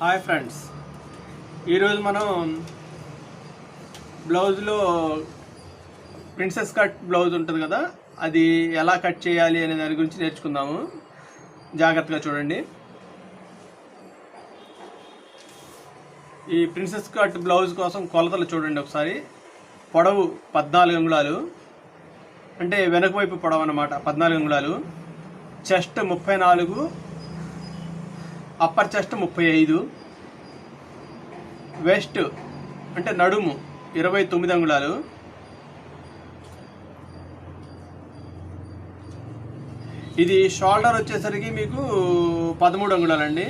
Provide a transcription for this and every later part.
Hi friends, ఈరోజు మనం బ్లౌజ్లో ప్రిన్సెస్ కట్ బ్లౌజ్ ఉంటుంది కదా, అది ఎలా కట్ చేయాలి అనే దాని గురించి నేర్చుకుందాము. జాగ్రత్తగా చూడండి. ఈ ప్రిన్సెస్ కట్ బ్లౌజ్ కోసం కొలతలు చూడండి ఒకసారి. పొడవు 14 అంగుళాలు, అంటే వెనక వైపు పొడవు అన్నమాట. 14 అంగుళాలు. చెస్ట్ 34, అప్పర్ చెస్ట్ 35, వెస్ట్ అంటే నడుము 29 అంగుళాలు, ఇది షోల్డర్ వచ్చేసరికి మీకు 13 అంగుళాలండి.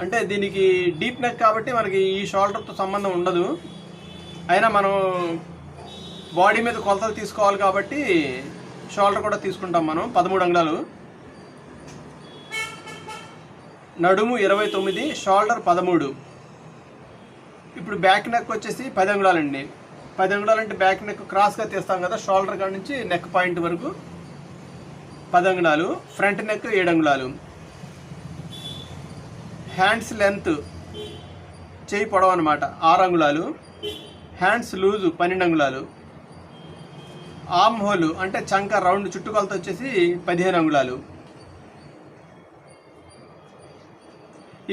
అంటే దీనికి డీప్ నెక్ కాబట్టి మనకి ఈ షోల్డర్తో సంబంధం ఉండదు. అయినా మనం బాడీ మీద కొలతలు తీసుకోవాలి కాబట్టి షోల్డర్ కూడా తీసుకుంటాం మనం. 13 అంగుళాలు, నడుము 29, షోల్డర్ 13. ఇప్పుడు బ్యాక్ నెక్ వచ్చేసి 10 అంగుళాలండి. 10 అంగుళాలు అంటే బ్యాక్ నెక్ క్రాస్గా తీస్తాం కదా, షోల్డర్ కాడ నుంచి నెక్ పాయింట్ వరకు 10 అంగుళాలు. ఫ్రంట్ నెక్ 7 అంగుళాలు. హ్యాండ్స్ లెంత్, చేయి పొడవు అనమాట, 6 అంగుళాలు. హ్యాండ్స్ లూజు 12 అంగుళాలు. ఆర్మ్ హోల్ అంటే చంక రౌండ్ చుట్టుకొలత వచ్చేసి 15 అంగుళాలు.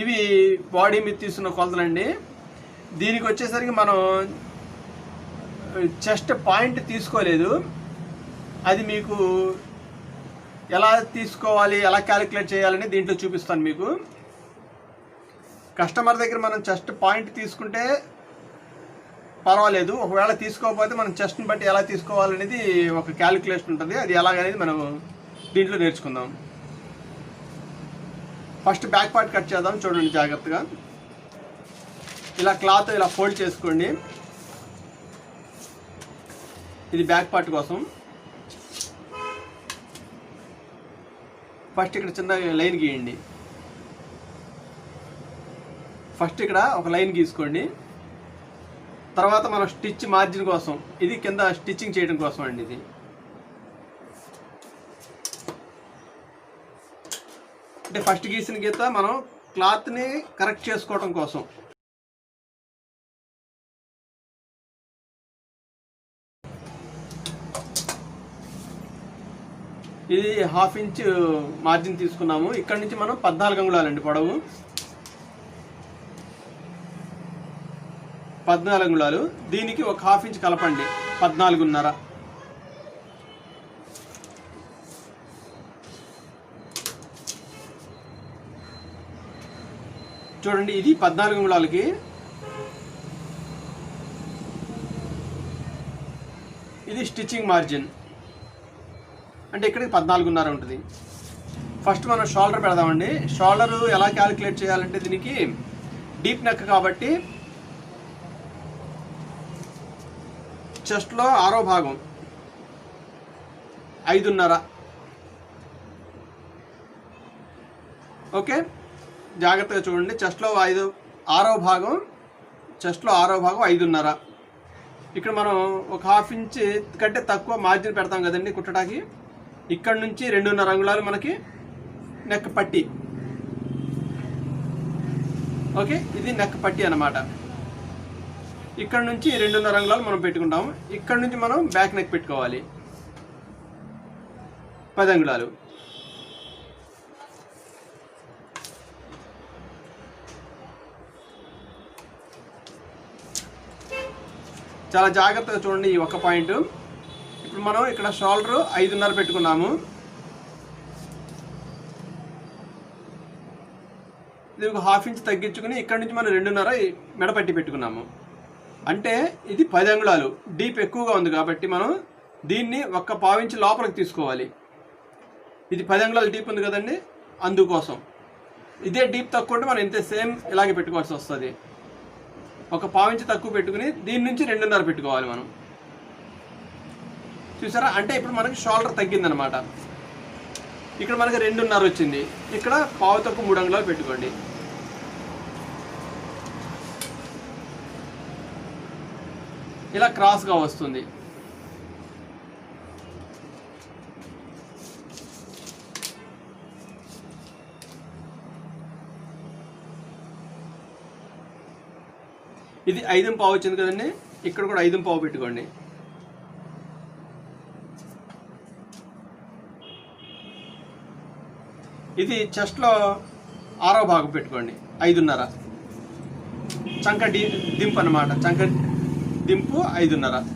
ఇవి బాడీ మీద తీసుకున్న కొలతలండి. దీనికి వచ్చేసరికి మనం చెస్ట్ పాయింట్ తీసుకోలేదు. అది మీకు ఎలా తీసుకోవాలి, ఎలా క్యాలిక్యులేట్ చేయాలని దీంట్లో చూపిస్తాను మీకు. కస్టమర్ దగ్గర మనం చెస్ట్ పాయింట్ తీసుకుంటే పర్వాలేదు, ఒకవేళ తీసుకోకపోతే మనం చెస్ట్ని బట్టి ఎలా తీసుకోవాలనేది ఒక క్యాలిక్యులేషన్ ఉంటుంది. అది ఎలాగనేది మనం దీంట్లో నేర్చుకుందాం. ఫస్ట్ బ్యాక్ పార్ట్ కట్ చేద్దాం. చూడండి జాగ్రత్తగా. ఇలా క్లాత్ ఇలా ఫోల్డ్ చేసుకోండి. ఇది బ్యాక్ పార్ట్ కోసం. ఫస్ట్ ఇక్కడ చిన్న లైన్ గీయండి. ఫస్ట్ ఇక్కడ ఒక లైన్ గీసుకోండి. తర్వాత మనం స్టిచ్ మార్జిన్ కోసం, ఇది కింద స్టిచ్చింగ్ చేయడం కోసం అండి. ఇది అంటే ఫస్ట్ గీసిన గీత మనం క్లాత్ని కరెక్ట్ చేసుకోవడం కోసం. ఇది 1/2 ఇంచ్ మార్జిన్ తీసుకున్నాము. ఇక్కడ నుంచి మనం 14 అంగుళాలండి పొడవు. 14 అంగుళాలు. దీనికి ఒక 1/2 ఇంచ్ కలపండి, 14.5. చూడండి, ఇది 14 అంగుళాలకి. ఇది స్టిచ్చింగ్ మార్జిన్, అంటే ఇక్కడికి 14.5 ఉంటుంది. ఫస్ట్ మనం షోల్డర్ పెడదామండి. షోల్డర్ ఎలా క్యాలిక్యులేట్ చేయాలంటే, దీనికి డీప్ నెక్ కాబట్టి చెస్ట్లో 6వ భాగం 5.5. ఓకే, జాగ్రత్తగా చూడండి. చెస్ట్లో 6వ భాగం, చెస్ట్లో 6వ భాగం 5.5. ఇక్కడ మనం ఒక 1/2 ఇంచ్ కంటే తక్కువ మార్జిన్ పెడతాం కదండి కుట్టడానికి. ఇక్కడ నుంచి 2.5 అంగుళాలు మనకి నెక్ పట్టి. ఓకే, ఇది నెక్ పట్టి అన్నమాట. ఇక్కడ నుంచి 2.5 అంగుళాలు మనం పెట్టుకుంటాం. ఇక్కడ నుంచి మనం బ్యాక్ నెక్ పెట్టుకోవాలి 10 అంగుళాలు. చాలా జాగ్రత్తగా చూడండి ఈ ఒక్క పాయింట్. ఇప్పుడు మనం ఇక్కడ షోల్డర్ 5.5 పెట్టుకున్నాము. ఇది ఒక 1/2 ఇంచ్ తగ్గించుకుని ఇక్కడ నుంచి మనం 2.5 మెడపట్టి పెట్టుకున్నాము. అంటే ఇది 10 అంగుళాలు. డీప్ ఎక్కువగా ఉంది కాబట్టి మనం దీన్ని ఒక 1/4 ఇంచ్ లోపలికి తీసుకోవాలి. ఇది 10 అంగుళాలు డీప్ ఉంది కదండి, అందుకోసం. ఇదే డీప్ తక్కువ ఉంటే మనం ఇంతే సేమ్ ఇలాగే పెట్టుకోవాల్సి వస్తుంది. ఒక 1/4 ఇంచ్ తక్కువ పెట్టుకుని దీని నుంచి 2.5 పెట్టుకోవాలి మనం. చూసారా, అంటే ఇప్పుడు మనకి షోల్డర్ తగ్గిందనమాట. ఇక్కడ మనకి 2.5 వచ్చింది. ఇక్కడ 1/4 తక్కువ 3 అంగుళాలు పెట్టుకోండి. ఇలా క్రాస్గా వస్తుంది. ఇది 5 వచ్చింది కదండి, ఇక్కడ కూడా 5 పెట్టుకోండి. ఇది చెస్ట్లో 6వ భాగం పెట్టుకోండి, 5.5. చంక దింపు అన్నమాట, చంక దింపు 5.5.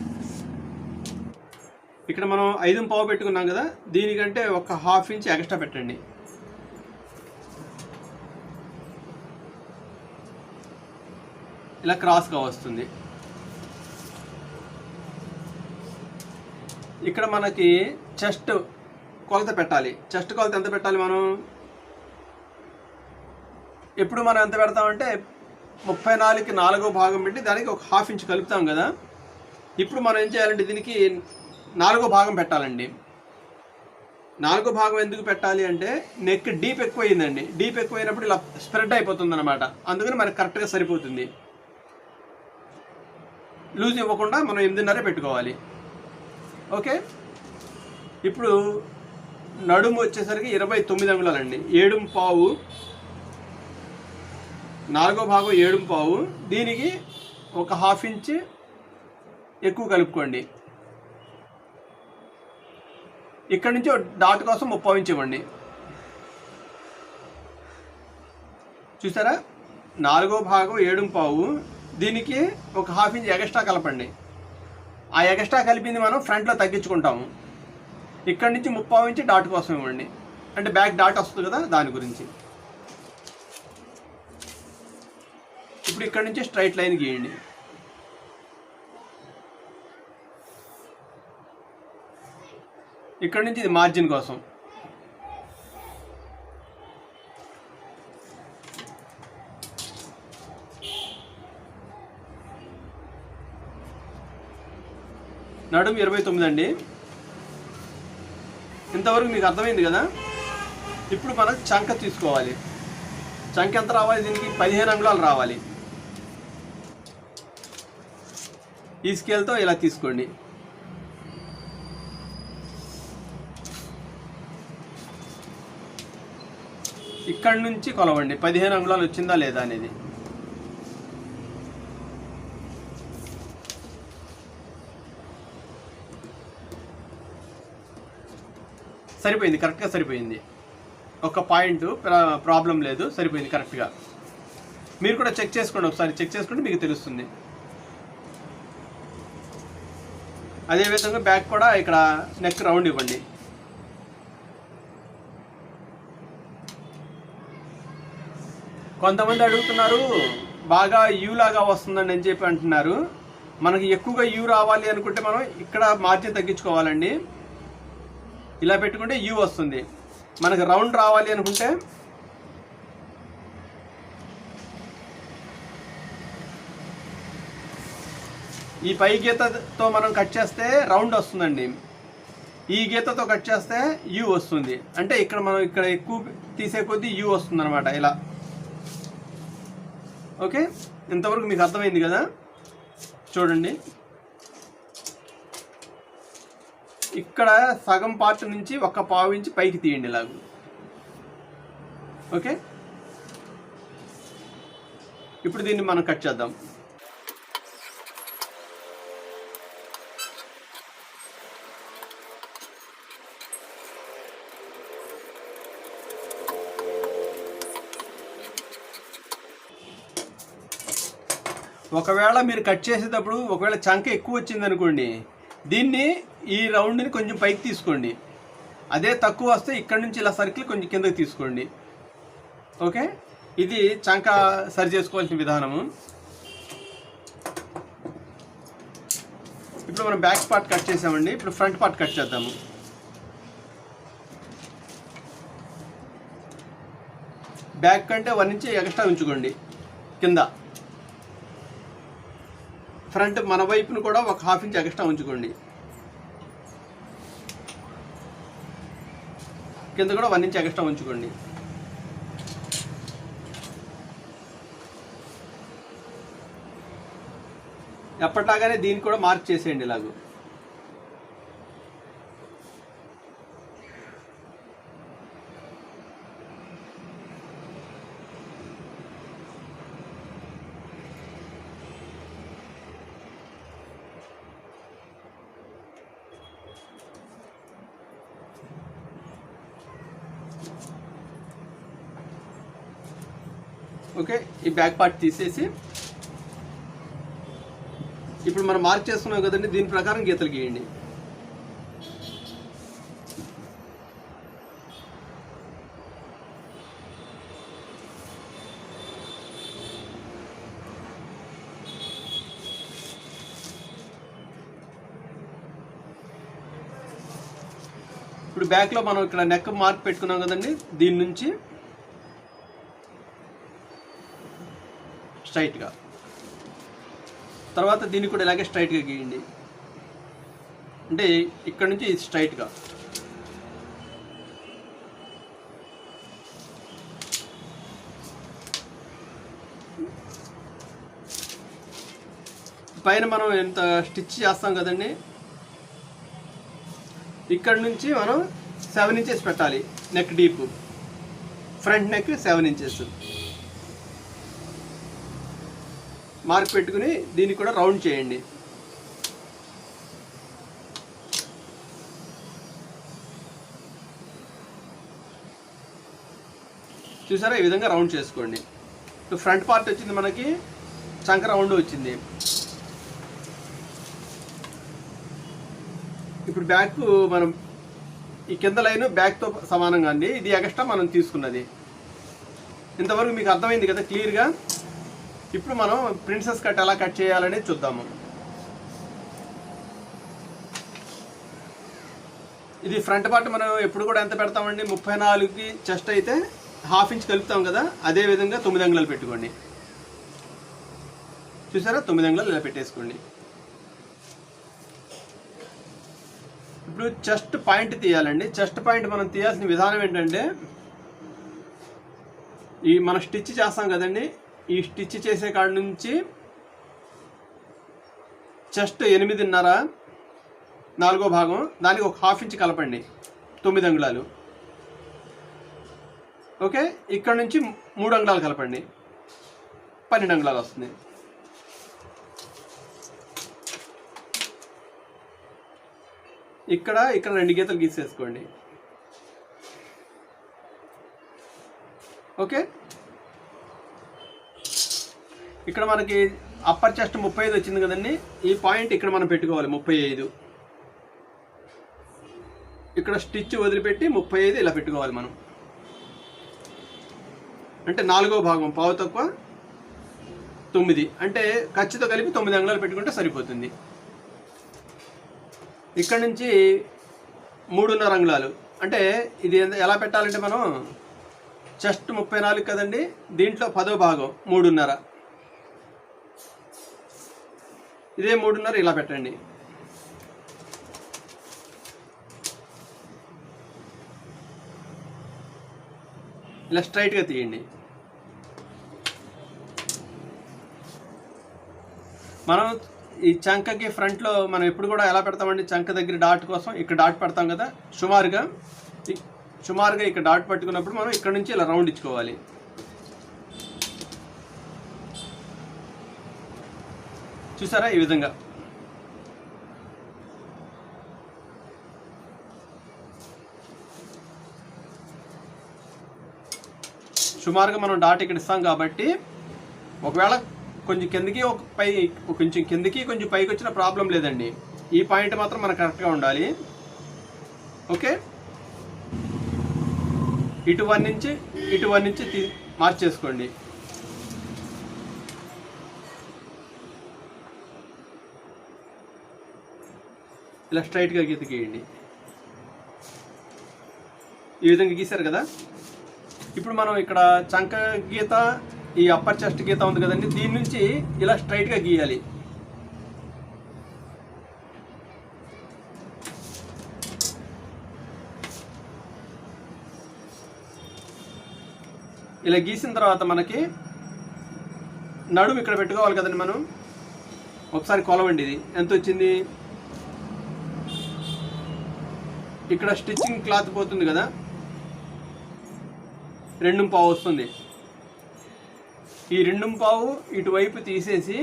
ఇక్కడ మనం 5 పెట్టుకున్నాం కదా, దీనికంటే ఒక 1/2 ఇంచ్ ఎక్స్ట్రా పెట్టండి. ఇలా క్రాస్గా వస్తుంది. ఇక్కడ మనకి చెస్ట్ కొలత పెట్టాలి. చెస్ట్ కొలత ఎంత పెట్టాలి? మనం ఎప్పుడు మనం ఎంత పెడతామంటే 34కి 4వ భాగం పెట్టి దానికి ఒక 1/2 ఇంచ్ కలుపుతాం కదా. ఇప్పుడు మనం ఏం చేయాలంటే దీనికి 4వ భాగం పెట్టాలండి. 4వ భాగం ఎందుకు పెట్టాలి అంటే నెక్ డీప్ ఎక్కువైందండి. డీప్ ఎక్కువైనప్పుడు ఇలా స్ప్రెడ్ అయిపోతుంది అనమాట. అందుకని మనకి కరెక్ట్గా సరిపోతుంది. లూజ్ ఇవ్వకుండా మనం 8.5 పెట్టుకోవాలి. ఓకే, ఇప్పుడు నడుము వచ్చేసరికి 29 అంగుళాలండి. 7.5, 4వ భాగం 7.5, దీనికి ఒక 1/2 ఇంచ్ ఎక్కువ కలుపుకోండి. ఇక్కడి నుంచి డాట్ కోసం 30 ఇంచ్ ఇవ్వండి. చూసారా, 4వ భాగం 7.5, దీనికి ఒక 1/2 ఇంచ్ ఎక్స్ట్రా కలపండి. ఆ ఎక్స్ట్రా కలిపింది మనం ఫ్రంట్లో తగ్గించుకుంటాము. ఇక్కడి నుంచి 30 ఇంచ్ డాట్ కోసం ఇవ్వండి, అంటే బ్యాక్ డాట్ వస్తుంది కదా, దాని గురించి. ఇప్పుడు ఇక్కడి నుంచి స్ట్రైట్ లైన్ గీయండి. ఇక్కడి నుంచి ఇది మార్జిన్ కోసం. నడుము 29 అండి. ఇంతవరకు మీకు అర్థమైంది కదా. ఇప్పుడు మనం చంక తీసుకోవాలి. చంక ఎంత రావాలి? దీనికి 15 అంగుళాలు రావాలి. ఈ స్కేల్తో ఇలా తీసుకోండి. ఇక్కడి నుంచి కొలవండి 15 అంగుళాలు వచ్చిందా లేదా అనేది. సరిపోయింది, కరెక్ట్గా సరిపోయింది. ఒక పాయింట్ ప్రాబ్లం లేదు, సరిపోయింది కరెక్ట్గా. మీరు కూడా చెక్ చేసుకోండి, ఒకసారి చెక్ చేసుకుంటే మీకు తెలుస్తుంది. అదేవిధంగా బ్యాక్ కూడా ఇక్కడ నెక్ రౌండ్ ఇవ్వండి. కొంతమంది అడుగుతున్నారు బాగా యూ లాగా వస్తుందండి అని చెప్పి అంటున్నారు. మనకి ఎక్కువగా యూ రావాలి అనుకుంటే మనం ఇక్కడ మార్జిన్ తగ్గించుకోవాలండి. ఇలా పెట్టుకుంటే యూ వస్తుంది. మనకు రౌండ్ రావాలి అనుకుంటే ఈ పై గీతతో మనం కట్ చేస్తే రౌండ్ వస్తుందండి. ఈ గీతతో కట్ చేస్తే యూ వస్తుంది. అంటే ఇక్కడ మనం ఇక్కడ ఎక్కువ తీసే కొద్దీ యూ వస్తుంది అనమాట, ఇలా. ఓకే, ఇంతవరకు మీకు అర్థమైంది కదా. చూడండి, ఇక్కడ సగం పార్ట్ నుంచి ఒక 1/4 ఇంచ్ పైకి తీయండి ఇలాగ. ఓకే, ఇప్పుడు దీన్ని మనం కట్ చేద్దాం. ఒకవేళ మీరు కట్ చేసేటప్పుడు ఒకవేళ చంక ఎక్కువ వచ్చింది అనుకోండి, దీన్ని ఈ రౌండ్ని కొంచెం పైకి తీసుకోండి. అదే తక్కువ వస్తే ఇక్కడ నుంచి ఇలా సర్కిల్ కొంచెం కిందకి తీసుకోండి. ఓకే, ఇది చంక సరి చేసుకోవాల్సిన విధానము. ఇప్పుడు మనం బ్యాక్ పార్ట్ కట్ చేసామండి. ఇప్పుడు ఫ్రంట్ పార్ట్ కట్ చేద్దాము. బ్యాక్ కంటే 1 ఇంచ్ ఎక్స్ట్రా ఉంచుకోండి కింద. ఫ్రంట్ మన వైపును కూడా ఒక 1/2 ఇంచ్ ఎక్స్ట్రా ఉంచుకోండి. కింద కూడా 1 ఇంచ్ ఎక్స్ట్రా ఉంచుకోండి. ఎప్పటిలాగానే దీన్ని కూడా మార్క్ చేసేయండి ఇలాగూ. ఓకే, ఈ బ్యాక్ పార్ట్ తీసేసి ఇప్పుడు మనం మార్క్ చేసుకున్నాం కదండి, దీని ప్రకారం గీతలు గీయండి. ఇప్పుడు బ్యాక్లో మనం ఇక్కడ నెక్ మార్క్ పెట్టుకున్నాం కదండి, దీని నుంచి స్ట్రైట్గా, తర్వాత దీన్ని కూడా ఇలాగే స్ట్రైట్గా గీయండి. అంటే ఇక్కడ నుంచి స్ట్రైట్గా. పైన మనం ఎంత స్టిచ్ చేస్తాం కదండి, ఇక్కడ నుంచి మనం 7 ఇంచెస్ పెట్టాలి. Neck deep, front neck 7 inches mark పెట్టుకుని దీన్ని కూడా రౌండ్ చేయండి. చూసారా, ఈ విధంగా రౌండ్ చేసుకోండి. ఫ్రంట్ పార్ట్ వచ్చింది మనకి, చంక రౌండ్ వచ్చింది. ఇప్పుడు బ్యాక్ మనం ఈ కింద లైన్ బ్యాక్తో సమానంగా అండి, ఇది ఎక్స్ట్రా మనం తీసుకున్నది. ఇంతవరకు మీకు అర్థమైంది కదా క్లియర్గా. ఇప్పుడు మనం ప్రిన్సెస్ కట్ ఎలా కట్ చేయాలనేది చూద్దాము. ఇది ఫ్రంట్ పార్ట్ మనం ఎప్పుడు కూడా ఎంత పెడతామండి, 34కి చెస్ట్ అయితే ½ ఇంచ్ కలుపుతాం కదా, అదే విధంగా 9 అంగుళాలు పెట్టుకోండి. చూసారా, 9 అంగుళాలు ఇలా పెట్టేసుకోండి. ఇప్పుడు చెస్ట్ పాయింట్ తీయాలండి. చెస్ట్ పాయింట్ మనం తీయాల్సిన విధానం ఏంటంటే, ఈ మనం స్టిచ్ చేస్తాం కదండి, ఈ స్టిచ్ చేసే కాడ నుంచి చెస్ట్ 8.5 4వ భాగం, దానికి ఒక ½ ఇంచ్ కలపండి, 9 అంగుళాలు. ఓకే, ఇక్కడ నుంచి 3 అంగుళాలు కలపండి, 12 అంగుళాలు వస్తుంది. ఇక్కడ 2 గీతలు గీసేసుకోండి. ఓకే, ఇక్కడ మనకి అప్పర్ చెస్ట్ 35 వచ్చింది కదండి, ఈ పాయింట్ ఇక్కడ మనం పెట్టుకోవాలి 35. ఇక్కడ స్టిచ్ వదిలిపెట్టి 35 ఇలా పెట్టుకోవాలి మనం. అంటే 4వ భాగం పావు తక్కువ 9, అంటే ఖర్చుతో కలిపి 9 అంగుళాలు పెట్టుకుంటే సరిపోతుంది. ఇక్కడ నుంచి 3.5 అంగుళాలు, అంటే ఇది ఎలా పెట్టాలంటే, మనం చెస్ట్ 34 కదండి, దీంట్లో 10వ భాగం 3.5, ఇదే 3.5 ఇలా పెట్టండి. ఇలా స్ట్రైట్గా తీయండి. మనం ఈ చంకకి ఫ్రంట్లో మనం ఎప్పుడు కూడా ఎలా పెడతామండి, చంక దగ్గర డాట్ కోసం ఇక్కడ డాట్ పెడతాం కదా, సుమారుగా ఇక్కడ డాట్ పట్టుకున్నప్పుడు మనం ఇక్కడ నుంచి ఇలా రౌండ్ ఇచ్చుకోవాలి. చూసారా, ఈ విధంగా. సుమారుగా మనం డాట్ ఇక్కడ ఇస్తాం కాబట్టి, ఒకవేళ కొంచెం కిందకి కొంచెం కిందకి కొంచెం పైకి వచ్చిన ప్రాబ్లం లేదండి. ఈ పాయింట్ మాత్రం మనకు కరెక్ట్గా ఉండాలి. ఓకే, ఇటు 1 ఇంచ్ మార్చేసుకోండి. ఇలా స్ట్రైట్గా గీత గీయండి. ఈ విధంగా గీశారు కదా. ఇప్పుడు మనం ఇక్కడ చంక గీత, ఈ అప్పర్ చెస్ట్ గీత ఉంది కదండి, దీని నుంచి ఇలా స్ట్రైట్గా గీయాలి. ఇలా గీసిన తర్వాత మనకి నడుము ఇక్కడ పెట్టుకోవాలి కదండి. మనం ఒకసారి కొలవండి, ఇది ఎంత వచ్చింది. ఇక్కడ స్టిచ్చింగ్ క్లాత్ పోతుంది కదా, 2.5 వస్తుంది. ఈ 2.5 ఇటువైపు తీసేసి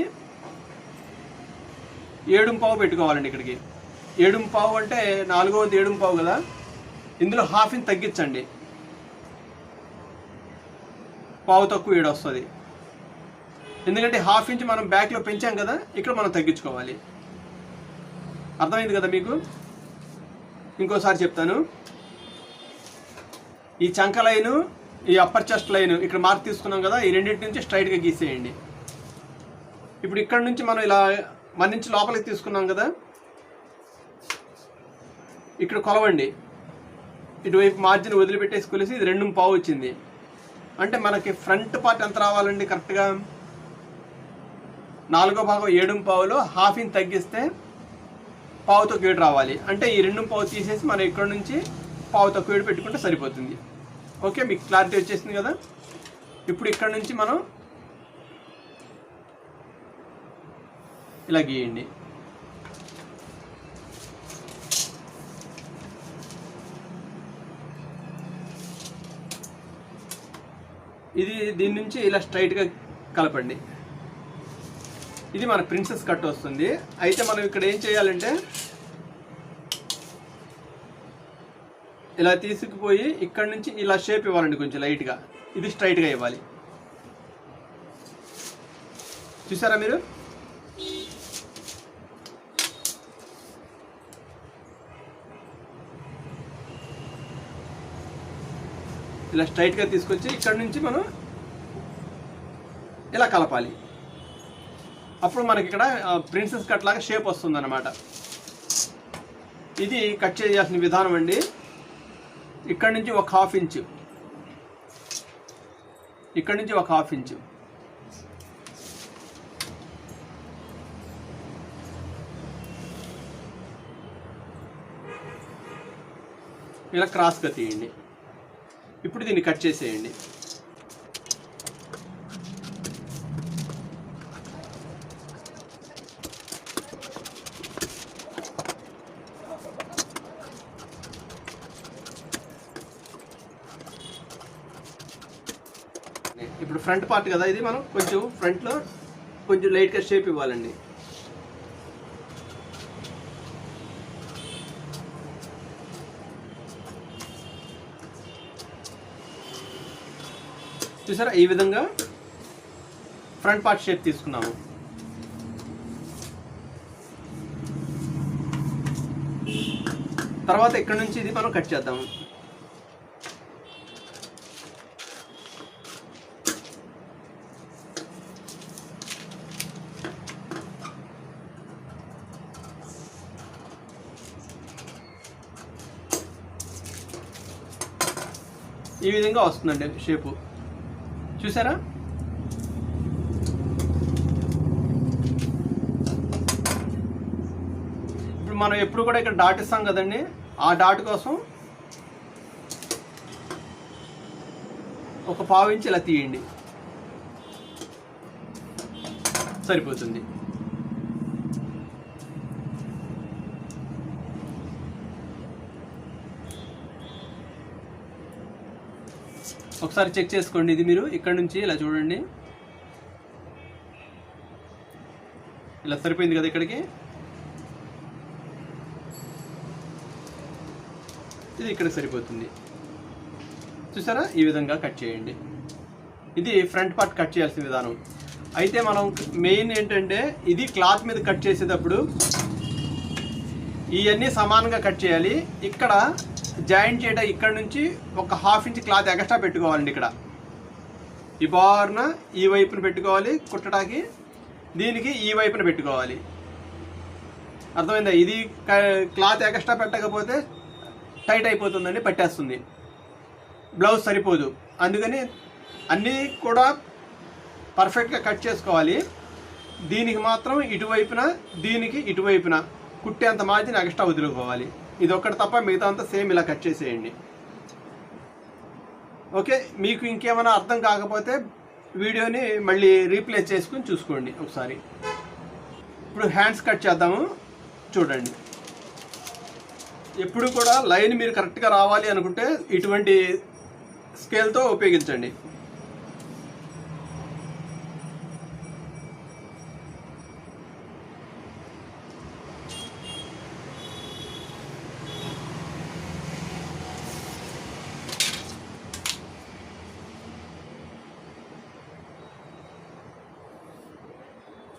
7.5 పెట్టుకోవాలండి. ఇక్కడికి 7.5 అంటే 4వ 7.5 కదా, ఇందులో ½ ఇంచ్ తగ్గించండి, పావు తక్కువ 7 వస్తుంది. ఎందుకంటే 1/2 ఇంచ్ మనం బ్యాక్లో పెంచాం కదా, ఇక్కడ మనం తగ్గించుకోవాలి. అర్థమైంది కదా మీకు? ఇంకోసారి చెప్తాను. ఈ చంక లైను, ఈ అప్పర్ చెస్ట్ లైను ఇక్కడ మార్క్ తీసుకున్నాం కదా, ఈ రెండింటి నుంచి స్ట్రైట్గా గీసేయండి. ఇప్పుడు ఇక్కడ నుంచి మనం ఇలా 1 ఇంచ్ లోపలికి తీసుకున్నాం కదా, ఇక్కడ కొలవండి. ఇటువైపు మార్జిన్ వదిలిపెట్టేసి కొలిసి ఇది 2.5 వచ్చింది. అంటే మనకి ఫ్రంట్ పార్ట్ ఎంత రావాలండి? కరెక్ట్గా 4వ భాగం 7.5లో 1/2 ఇంచ్ తగ్గిస్తే 1/2 తక్కువ ఏడు రావాలి. అంటే ఈ 2.5 తీసేసి మనం ఇక్కడ నుంచి 1/2 తక్కువ ఏడు పెట్టుకుంటే సరిపోతుంది. ఓకే, మీకు క్లారిటీ వచ్చేసింది కదా? ఇప్పుడు ఇక్కడ నుంచి మనం ఇలా గీయండి. ఇది దీని నుంచి ఇలా స్ట్రైట్గా కలపండి. ఇది మన ప్రిన్సెస్ కట్ వస్తుంది. అయితే మనం ఇక్కడ ఏం చేయాలంటే ఇలా తీసుకుపోయి ఇక్కడ నుంచి ఇలా షేప్ ఇవ్వాలండి, కొంచెం లైట్గా. ఇది స్ట్రైట్గా ఇవ్వాలి. చూసారా మీరు? ఇలా స్ట్రైట్గా తీసుకొచ్చి ఇక్కడ నుంచి మనం ఇలా కలపాలి. అప్పుడు మనకి ఇక్కడ ప్రిన్సెస్ కట్ లాగా షేప్ వస్తుంది అన్నమాట. ఇది కట్ చేయాల్సిన విధానం అండి. ఇక్కడ నుంచి ఒక 1/2 ఇంచ్, ఇక్కడ నుంచి ఒక 1/2 ఇంచ్, ఇలా క్రాస్గా తీయండి. ఇప్పుడు దీన్ని కట్ చేసేయండి. ఇప్పుడు ఫ్రంట్ పార్ట్ కదా ఇది, మనం కొంచెం ఫ్రంట్లో కొంచెం లైట్గా షేప్ ఇవ్వాలండి. చూసారా? ఈ విధంగా ఫ్రంట్ పార్ట్ షేప్ తీసుకున్నాము. తర్వాత ఇక్కడ నుంచి ఇది మనం కట్ చేద్దాము. ఈ విధంగా వస్తుందండి షేపు. చూసారా? ఇప్పుడు మనం ఎప్పుడు కూడా ఇక్కడ డాట్ ఇస్తాం కదండి, ఆ డాట్ కోసం ఒక 1/2 ఇంచ్ ఇలా తీయండి, సరిపోతుంది. ఒకసారి చెక్ చేసుకోండి. ఇది మీరు ఇక్కడ నుంచి ఇలా చూడండి, ఇలా సరిపోయింది కదా. ఇక్కడికి ఇది ఇక్కడ సరిపోతుంది. చూసారా? ఈ విధంగా కట్ చేయండి. ఇది ఫ్రంట్ పార్ట్ కట్ చేయాల్సిన విధానం. అయితే మనం మెయిన్ ఏంటంటే, ఇది క్లాత్ మీద కట్ చేసేటప్పుడు ఇవన్నీ సమానంగా కట్ చేయాలి. ఇక్కడ జాయింట్ చేయడం ఇక్కడ నుంచి ఒక 1/2 ఇంచ్ క్లాత్ ఎక్స్ట్రా పెట్టుకోవాలండి. ఇక్కడ ఈ బార్న ఈ వైపున పెట్టుకోవాలి కుట్టడానికి, దీనికి ఈ వైపున పెట్టుకోవాలి. అర్థమైందా? ఇది క్లాత్ ఎక్స్ట్రా పెట్టకపోతే టైట్ అయిపోతుందండి, పట్టేస్తుంది, బ్లౌజ్ సరిపోదు. అందుకని అన్నీ కూడా పర్ఫెక్ట్గా కట్ చేసుకోవాలి. దీనికి మాత్రం ఇటువైపున, దీనికి ఇటువైపున కుట్టేంత మార్జిన్ ఎక్స్ట్రా వదులుకోవాలి. ఇది ఒక్కటి తప్ప మిగతా అంతా సేమ్ ఇలా కట్ చేసేయండి. ఓకే, మీకు ఇంకేమైనా అర్థం కాకపోతే వీడియోని మళ్ళీ రీప్లేస్ చేసుకుని చూసుకోండి ఒకసారి. ఇప్పుడు హ్యాండ్స్ కట్ చేద్దాము. చూడండి, ఎప్పుడు కూడా లైన్ మీరు కరెక్ట్గా రావాలి అనుకుంటే ఇటువంటి స్కేల్తో ఉపయోగించండి.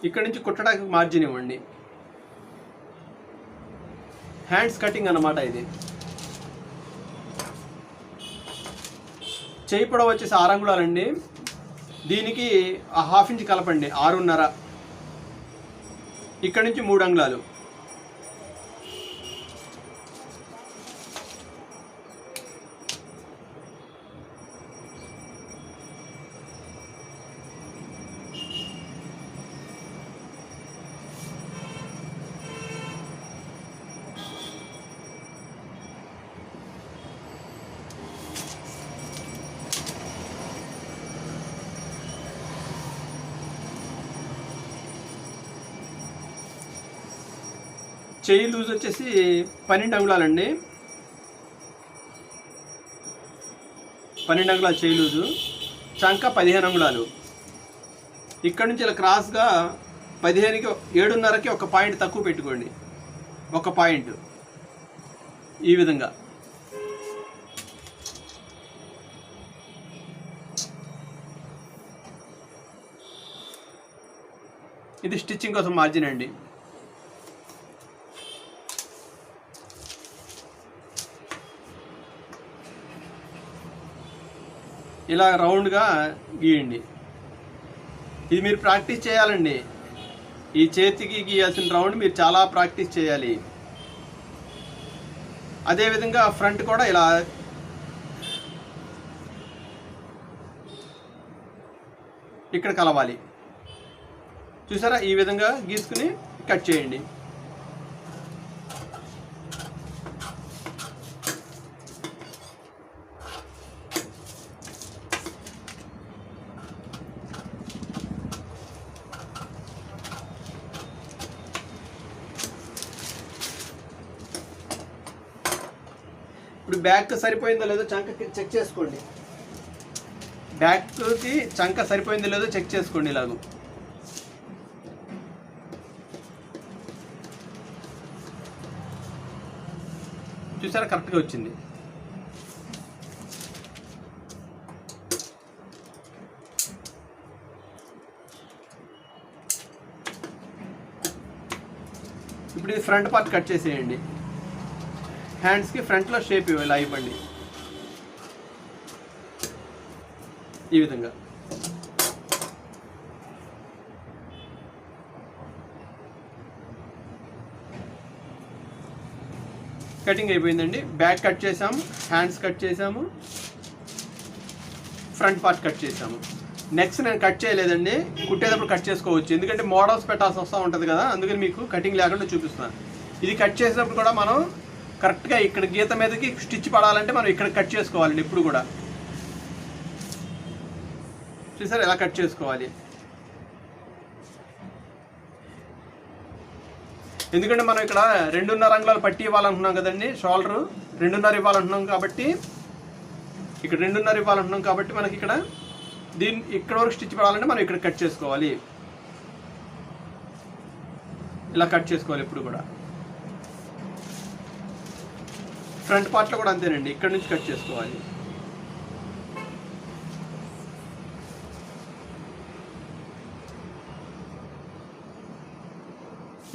ఇక్కడ నుంచి కుట్టడానికి మార్జిన్ ఇవ్వండి. హ్యాండ్స్ కటింగ్ అన్నమాట ఇది. చేయి పొడవు వచ్చేసి 6 అంగుళాలండి. దీనికి 1/2 ఇంచ్ కలపండి, 6.5. ఇక్కడ నుంచి 3 అంగుళాలు. చెయ్యి లూజ్ వచ్చేసి 12 అంగుళాలండి. 12 అంగుళాలు చెయ్యి లూజు. చంక 15 అంగుళాలు. ఇక్కడ నుంచి ఇలా క్రాస్గా 15కి 7.5కి ఒక పాయింట్ తక్కువ పెట్టుకోండి. ఒక పాయింట్ ఈ విధంగా. ఇది స్టిచ్చింగ్ కోసం మార్జిన్ అండి. ఇలా రౌండ్గా గీయండి. ఇది మీరు ప్రాక్టీస్ చేయాలండి. ఈ చేతికి గీయాల్సిన రౌండ్ మీరు చాలా ప్రాక్టీస్ చేయాలి. అదేవిధంగా ఫ్రంట్ కూడా ఇలా ఇక్కడ కలవాలి. చూసారా, ఈ విధంగా గీసుకుని కట్ చేయండి. ఇప్పుడు బ్యాక్ సరిపోయిందో లేదో చంక చెక్ చేసుకోండి. బ్యాక్కి చంక సరిపోయిందో లేదో చెక్ చేసుకోండి. ఇలాగూ చూసారా, కరెక్ట్గా వచ్చింది. ఇప్పుడు ఇది ఫ్రంట్ పార్ట్ కట్ చేసేయండి. హ్యాండ్స్కి ఫ్రంట్లో షేప్ ఇలా ఇవ్వండి. ఈ విధంగా కటింగ్ అయిపోయిందండి. బ్యాక్ కట్ చేసాము, హ్యాండ్స్ కట్ చేసాము, ఫ్రంట్ పార్ట్ కట్ చేసాము. నెక్స్ట్ నేను కట్ చేయలేదండి, కుట్టేటప్పుడు కట్ చేసుకోవచ్చు. ఎందుకంటే మోడల్స్ పెట్టాల్సి వస్తూ ఉంటుంది కదా, అందుకని మీకు కటింగ్ లేకుండా చూపిస్తున్నాను. ఇది కట్ చేసినప్పుడు కూడా మనం కరెక్ట్గా ఇక్కడ గీత మీదకి స్టిచ్ పడాలంటే మనం ఇక్కడ కట్ చేసుకోవాలండి. ఇప్పుడు కూడా చూసారు ఎలా కట్ చేసుకోవాలి. ఎందుకంటే మనం ఇక్కడ 2.5 అంగుళాలు పట్టి ఇవ్వాలంటున్నాం కదండి. షోల్డర్ 2.5 ఇవ్వాలంటున్నాం కాబట్టి, ఇక్కడ 2.5 ఇవ్వాలంటున్నాం కాబట్టి మనకి ఇక్కడ ఇక్కడ వరకు స్టిచ్ పడాలంటే మనం ఇక్కడ కట్ చేసుకోవాలి. ఇలా కట్ చేసుకోవాలి. ఇప్పుడు కూడా ఫ్రంట్ పార్ట్లో కూడా అంతేనండి, ఇక్కడ నుంచి కట్ చేసుకోవాలి.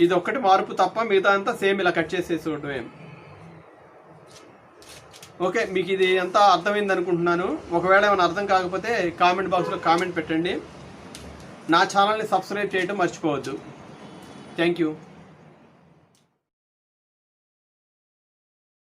ఇది ఒక్కటి మార్పు తప్ప మిగతా అంతా సేమ్ ఇలా కట్ చేసేసుకోవటమే. ఓకే, మీకు ఇది ఎంత అర్థమైంది అనుకుంటున్నాను. ఒకవేళ ఏమైనా అర్థం కాకపోతే కామెంట్ బాక్స్లో కామెంట్ పెట్టండి. నా ఛానల్ని సబ్స్క్రైబ్ చేయడం మర్చిపోవద్దు. Thank you.